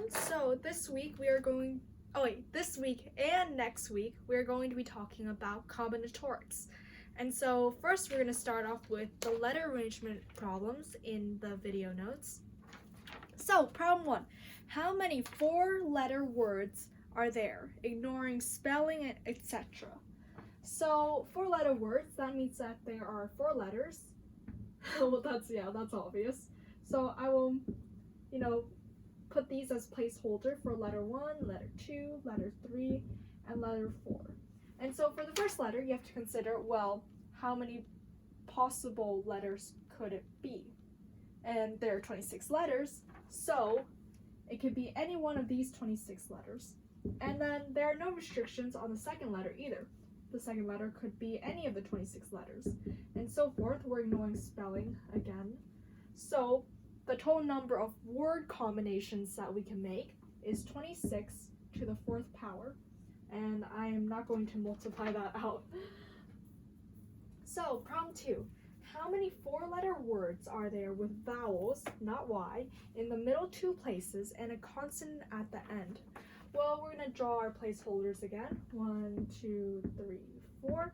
So this week this week and next week we are going to be talking about combinatorics. And so first we're going to start off with the letter arrangement problems in the video notes. So problem 1, how many 4-letter words are there, ignoring spelling, etc.? So 4-letter words, that means that there are 4 letters. Well, that's obvious. So I will, put these as placeholder for letter 1, letter 2, letter 3, and letter 4. And so for the first letter, you have to consider, well, how many possible letters could it be? And there are 26 letters, so it could be any one of these 26 letters. And then there are no restrictions on the second letter either. The second letter could be any of the 26 letters, and so forth. We're ignoring spelling again. So the total number of word combinations that we can make is 26 to the 4th power, and I am not going to multiply that out. So problem 2, how many 4-letter words are there with vowels, not Y, in the middle 2 places and a consonant at the end? Well, we're going to draw our placeholders again, 1, 2, 3, 4,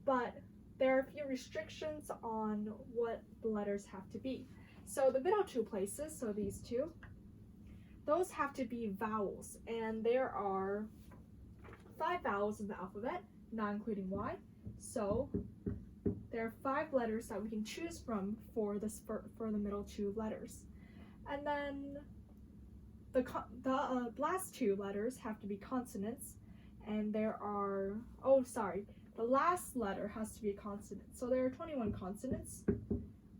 but there are a few restrictions on what the letters have to be. So the middle 2 places, so these 2, those have to be vowels, and there are 5 vowels in the alphabet, not including Y, so there are 5 letters that we can choose from for the middle 2 letters. And then the last 2 letters have to be consonants, and there are, the last letter has to be a consonant. So there are 21 consonants,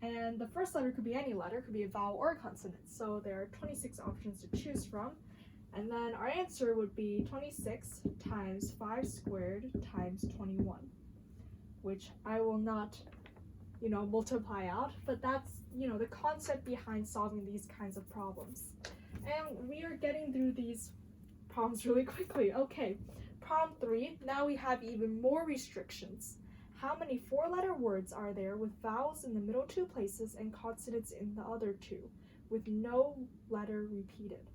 and the first letter could be any letter, could be a vowel or a consonant. So there are 26 options to choose from, and then our answer would be 26 times 5 squared times 21, which I will not, multiply out, but that's, the concept behind solving these kinds of problems. And we are getting through these problems really quickly. Okay, problem 3, now we have even more restrictions. How many 4-letter words are there with vowels in the middle 2 places and consonants in the other 2, with no letter repeated?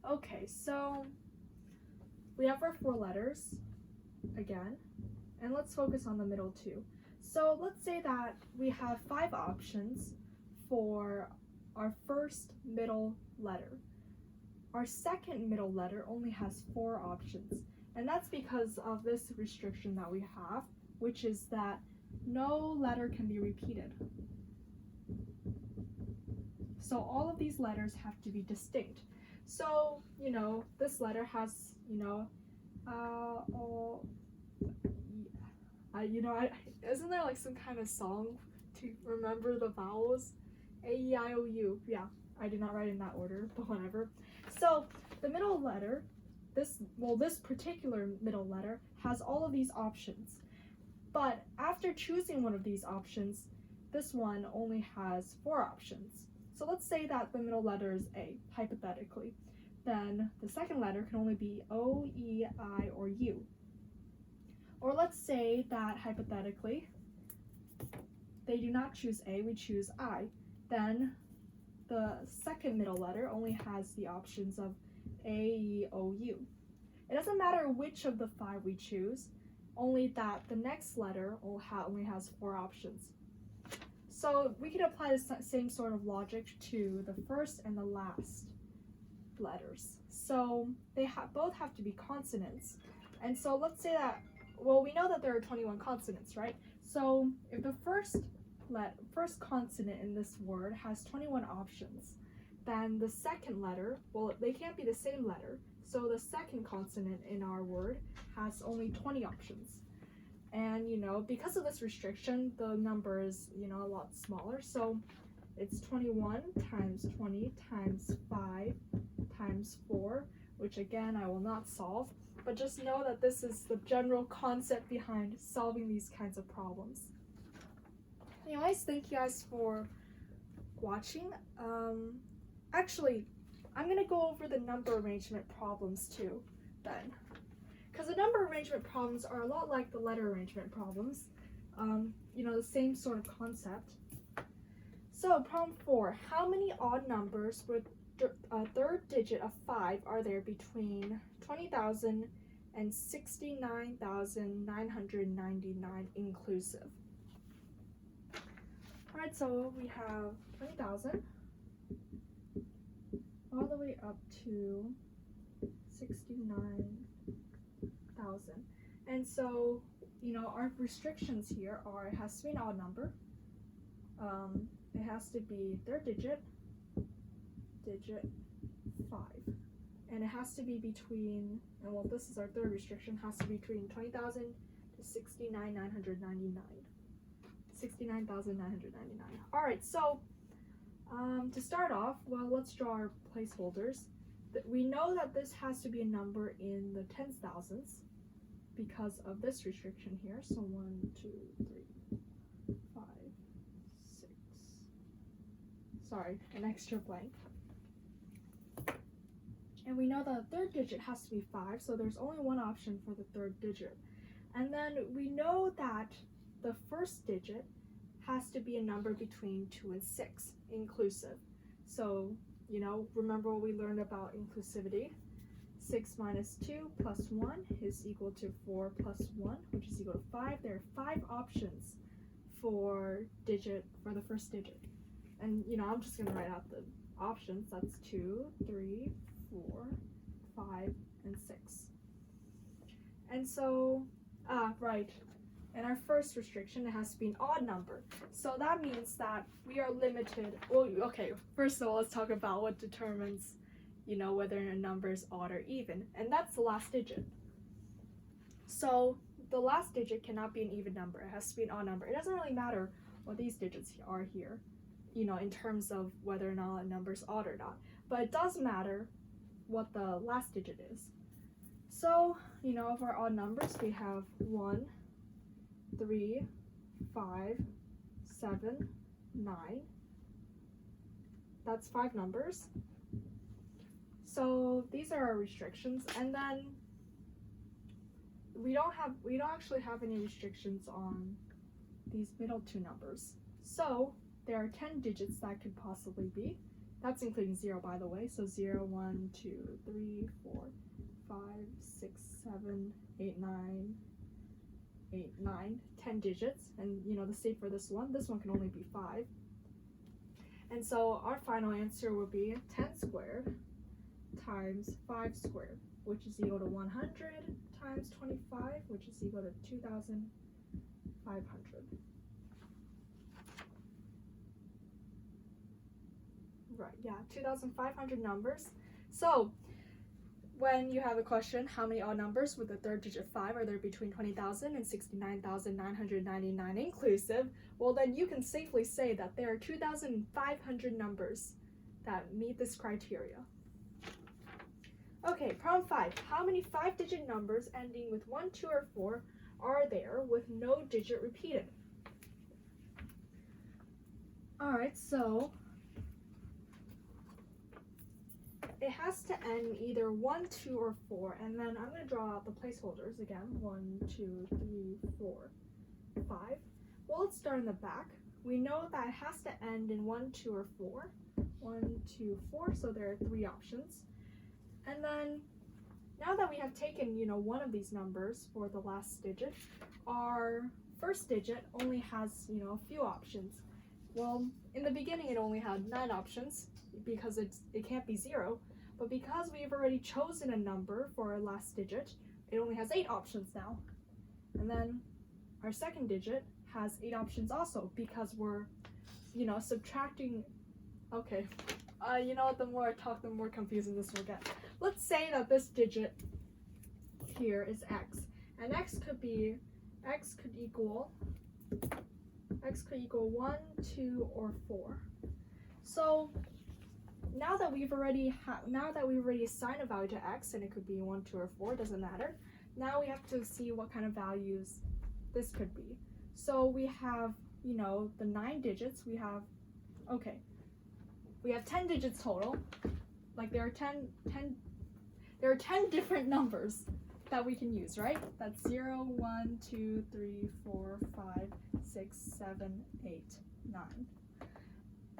Okay, so we have our 4 letters again, and let's focus on the middle 2. So let's say that we have 5 options for our first middle letter. Our second middle letter only has 4 options, and that's because of this restriction that we have, which is that no letter can be repeated. So all of these letters have to be distinct. So, this letter has, isn't there like some kind of song to remember the vowels? A, E, I, O, U. Yeah, I did not write in that order, but whatever. So the middle letter, this particular middle letter has all of these options. But after choosing one of these options, this one only has 4 options. So let's say that the middle letter is A, hypothetically. Then the second letter can only be O, E, I, or U. Or let's say that hypothetically, they do not choose A, we choose I. Then the second middle letter only has the options of A, E, O, U. It doesn't matter which of the 5 we choose, only that the next letter only has 4 options. So we can apply the same sort of logic to the first and the last letters. So they both have to be consonants. And so let's say that, we know that there are 21 consonants, right? So if the first consonant in this word has 21 options, then the second letter, they can't be the same letter, so the second consonant in our word has only 20 options. And because of this restriction, the number is a lot smaller, so it's 21 times 20 times 5 times 4, which again I will not solve, but just know that this is the general concept behind solving these kinds of problems. Anyways, thank you guys for watching. Actually, I'm going to go over the number arrangement problems too then. Because the number arrangement problems are a lot like the letter arrangement problems. The same sort of concept. So problem 4, how many odd numbers with a third digit of 5 are there between 20,000 and 69,999 inclusive? Alright, so we have 20,000 all the way up to 69,000. And so, our restrictions here are it has to be an odd number. It has to be third digit 5. And it has to be between, and well, this is our third restriction, has to be between 20,000 to 69,999. 69,999. Alright, so to start off, well, let's draw our placeholders. We know that this has to be a number in the tens thousands because of this restriction here. So 1, 2, 3, 5, 6. Sorry, an extra blank. And we know the third digit has to be 5, so there's only one option for the third digit. And then we know that the first digit has to be a number between 2 and 6, inclusive. So, remember what we learned about inclusivity. 6 minus 2 plus 1 is equal to 4 plus 1, which is equal to 5. There are 5 options for the first digit. And, I'm just going to write out the options. That's 2, 3, 4, 5, and 6. And so, right. In our first restriction, it has to be an odd number. So that means that we are limited. Well, okay, first of all, let's talk about what determines, whether a number is odd or even. And that's the last digit. So the last digit cannot be an even number. It has to be an odd number. It doesn't really matter what these digits are here, in terms of whether or not a number is odd or not. But it does matter what the last digit is. So, of our odd numbers, we have 1, 3, 5, 7, 9. That's 5 numbers. So these are our restrictions, and then we don't actually have any restrictions on these middle 2 numbers. So there are 10 digits that could possibly be. That's including 0, by the way. So 0, 1, 2, 3, 4, 5, 6, 7, 8, 9. 8, 9, 10 digits, and the same for this one can only be 5. And so our final answer will be 10 squared times 5 squared, which is equal to 100 times 25, which is equal to 2,500. Right, yeah, 2,500 numbers. So when you have a question, how many odd numbers with the third digit 5 are there between 20,000 and 69,999 inclusive? Well, then you can safely say that there are 2,500 numbers that meet this criteria. Okay, problem 5. How many 5-digit numbers ending with 1, 2, or 4 are there with no digit repeated? Alright, so it has to end either 1, 2, or 4, and then I'm going to draw out the placeholders again. 1, 2, 3, 4, 5. Well, let's start in the back. We know that it has to end in 1, 2, or 4. 1, 2, 4, so there are 3 options. And then, now that we have taken, one of these numbers for the last digit, our first digit only has, a few options. Well, in the beginning it only had 9 options because it can't be 0. But because we've already chosen a number for our last digit, it only has 8 options now. And then our second digit has 8 options also because we're, subtracting. Okay, the more I talk, the more confusing this will get. Let's say that this digit here is x, and x could equal 1, 2, or 4. So now that we've already assigned a value to x, and it could be 1, 2, or 4, doesn't matter. Now we have to see what kind of values this could be. So we have, the 9 digits. We have 10 digits total. Like there are 10 different numbers that we can use, right? That's 0, 1, 2, 3, 4, 5, 6, 7, 8, 9.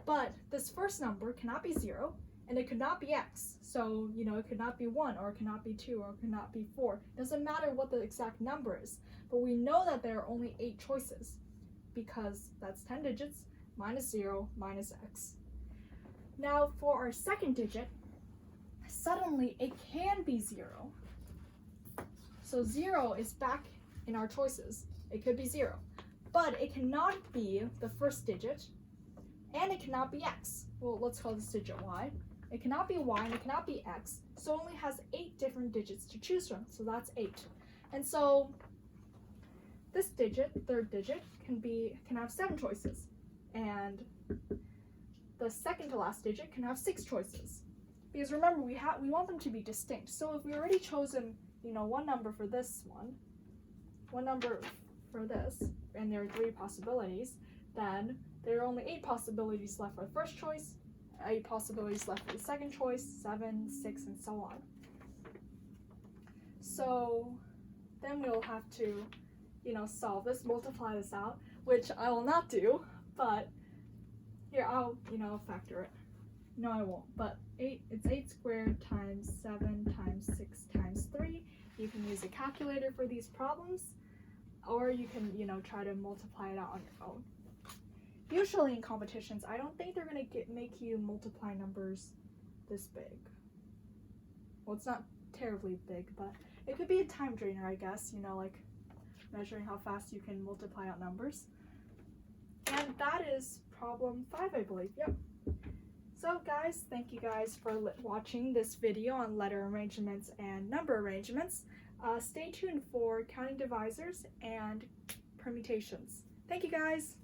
But this first number cannot be 0, and it could not be x. So, it could not be 1, or it could not be 2, or it could not be 4. Doesn't matter what the exact number is. But we know that there are only 8 choices, because that's 10 digits, minus 0, minus x. Now, for our second digit, suddenly it can be 0. So 0 is back in our choices. It could be 0. But it cannot be the first digit, and it cannot be x. Well, let's call this digit y. It cannot be y, and it cannot be x, so it only has 8 different digits to choose from, so that's 8. And so this digit, third digit, can have 7 choices, and the second to last digit can have 6 choices. Because remember, we want them to be distinct. So if we already chosen, one number for this one number for this, and there are 3 possibilities, then there are only 8 possibilities left for the first choice, 8 possibilities left for the second choice, 7, 6, and so on. So then we'll have to, solve this, multiply this out, which I will not do, but here I'll, factor it. No, I won't, but it's 8 squared times 7 times 6 times 3. You can use a calculator for these problems, or you can, try to multiply it out on your phone. Usually in competitions, I don't think they're going to make you multiply numbers this big. Well, it's not terribly big, but it could be a time drainer, I guess, like measuring how fast you can multiply out numbers. And that is problem 5, I believe. Yep. So guys, thank you guys for watching this video on letter arrangements and number arrangements. Stay tuned for counting divisors and permutations. Thank you guys!